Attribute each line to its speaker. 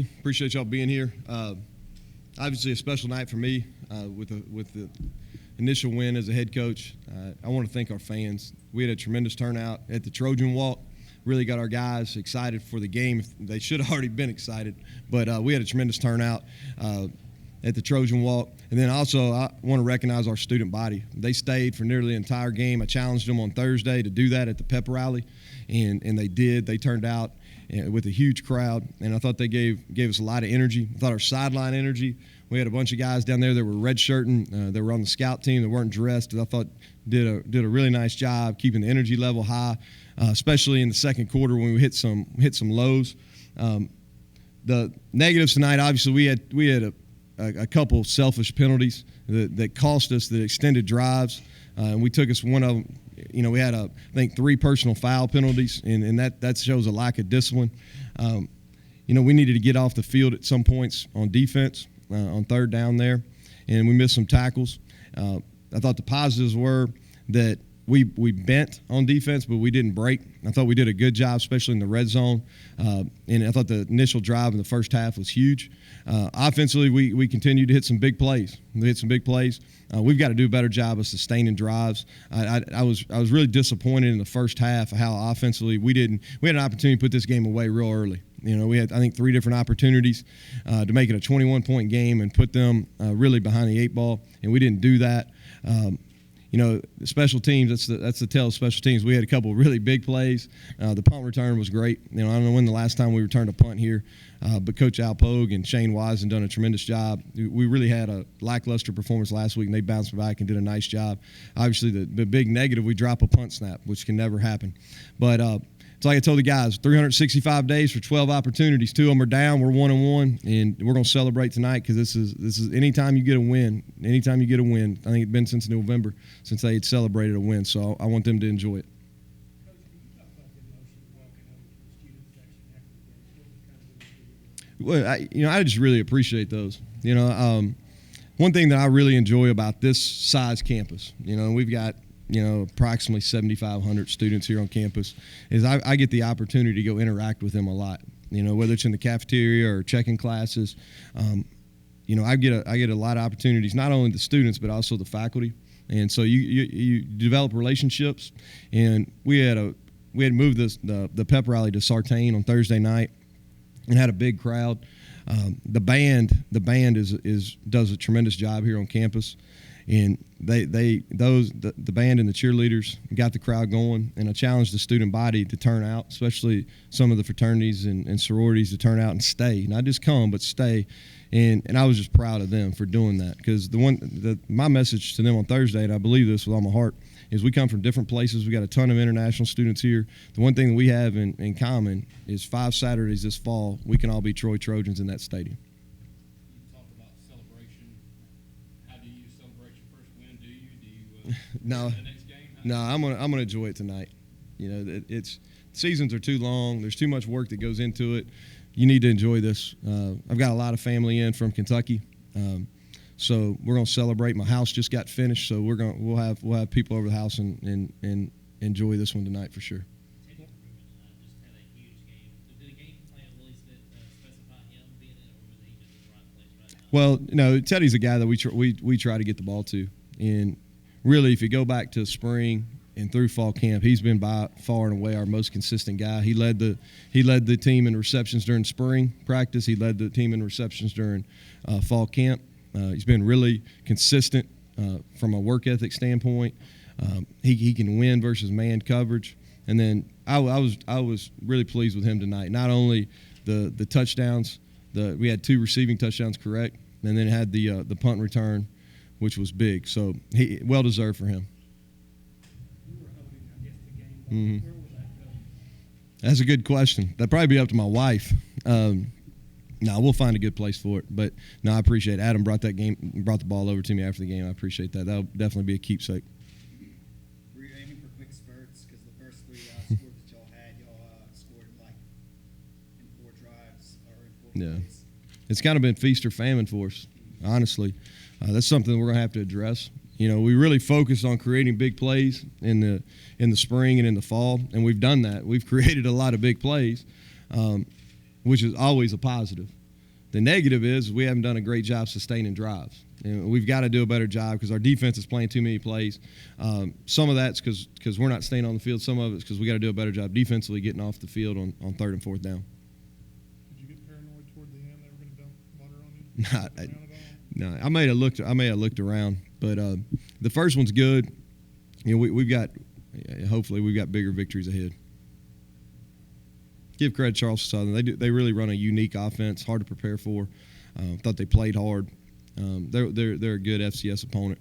Speaker 1: morning. Appreciate y'all being here. Obviously, a special night for me with the initial win as a head coach. I want to thank our fans. We had a tremendous turnout at the Trojan Walk. Really got our guys excited for the game. They should have already been excited, but we had a tremendous turnout at the Trojan Walk. And then also, I want to recognize our student body. They stayed for nearly the entire game. I challenged them on Thursday to do that at the pep rally, and they did. They turned out with a huge crowd, and I thought they gave us a lot of energy. I thought our sideline energy, we had a bunch of guys down there that were redshirting. They were on the scout team that weren't dressed. I thought did a really nice job keeping the energy level high, especially in the second quarter when we hit some lows. The negatives tonight, obviously, we had a couple selfish penalties that cost us the extended drives, and we took us one of them. We had I think 3 personal foul penalties, and that shows a lack of discipline. We needed to get off the field at some points on defense on third down there, and we missed some tackles. I thought the positives were that we bent on defense, but we didn't break. I thought we did a good job, especially in the red zone. And I thought the initial drive in the first half was huge. Offensively, we continued to hit some big plays. We've got to do a better job of sustaining drives. I was really disappointed in the first half of how offensively we had an opportunity to put this game away real early. We had, I think, 3 different opportunities to make it a 21-point game and put them really behind the 8 ball, and we didn't do that. The special teams, that's the tell of special teams. We had a couple of really big plays. The punt return was great. I don't know when the last time we returned a punt here, but Coach Al Pogue and Shane Wise have done a tremendous job. We really had a lackluster performance last week, and they bounced back and did a nice job. Obviously, the big negative, we drop a punt snap, which can never happen. But it's like I told the guys, 365 days for 12 opportunities. 2 of them are down. We're 1-1, and we're going to celebrate tonight because this is anytime you get a win. Anytime you get a win, I think it's been since November since they had celebrated a win. So I want them to enjoy it.
Speaker 2: Coach, can you talk about the emotion of walking over to the student section after the game?
Speaker 1: Well, I just really appreciate those. One thing that I really enjoy about this size campus, we've got approximately 7,500 students here on campus, is I get the opportunity to go interact with them a lot. Whether it's in the cafeteria or checking classes, I get a lot of opportunities, not only the students but also the faculty, and so you develop relationships. And we had moved the pep rally to Sartain on Thursday night, and had a big crowd. The band does a tremendous job here on campus. And the band and the cheerleaders got the crowd going, and I challenged the student body to turn out, especially some of the fraternities and sororities, to turn out and stay, not just come but stay. And I was just proud of them for doing that, because my message to them on Thursday, and I believe this with all my heart, is we come from different places. We got a ton of international students here. The one thing that we have in common is 5 Saturdays this fall we can all be Troy Trojans in that stadium. No, I'm gonna enjoy it tonight. Seasons are too long. There's too much work that goes into it. You need to enjoy this. I've got a lot of family in from Kentucky, so we're gonna celebrate. My house just got finished, so we'll have people over the house and enjoy this one tonight for sure. Well, no, Teddy's a guy that we try to get the ball to, and really, if you go back to spring and through fall camp, he's been by far and away our most consistent guy. He led the team in receptions during spring practice. He led the team in receptions during fall camp. He's been really consistent from a work ethic standpoint. He can win versus man coverage. And then I was really pleased with him tonight. Not only the touchdowns, we had 2 receiving touchdowns correct, and then had the punt return, which was big. So well deserved for him.
Speaker 2: You were holding, I guess, the game ball.
Speaker 1: Mm-hmm.
Speaker 2: Where will that go?
Speaker 1: That's a good question. That'd probably be up to my wife. No, we'll find a good place for it. But no, I appreciate it. Adam brought the ball over to me after the game. I appreciate that. That'll definitely be a keepsake.
Speaker 3: Were you aiming for quick spurts? Because the first 3 scores that y'all had, scored in 4 drives or in 4 plays.
Speaker 1: It's kind of been feast or famine for us, honestly. That's something we're going to have to address. We really focus on creating big plays in the spring and in the fall, and we've done that. We've created a lot of big plays, which is always a positive. The negative is we haven't done a great job sustaining drives. We've got to do a better job because our defense is playing too many plays. Some of that's because we're not staying on the field. Some of it's because we got to do a better job defensively getting off the field on 3rd and 4th down.
Speaker 2: Did you get paranoid toward the end? They were going to dump water on you?
Speaker 1: No, I may have looked around, but the first one's good. We've got hopefully we've got bigger victories ahead. Give credit to Charleston Southern. They really run a unique offense, hard to prepare for. Thought they played hard. They're a good FCS opponent.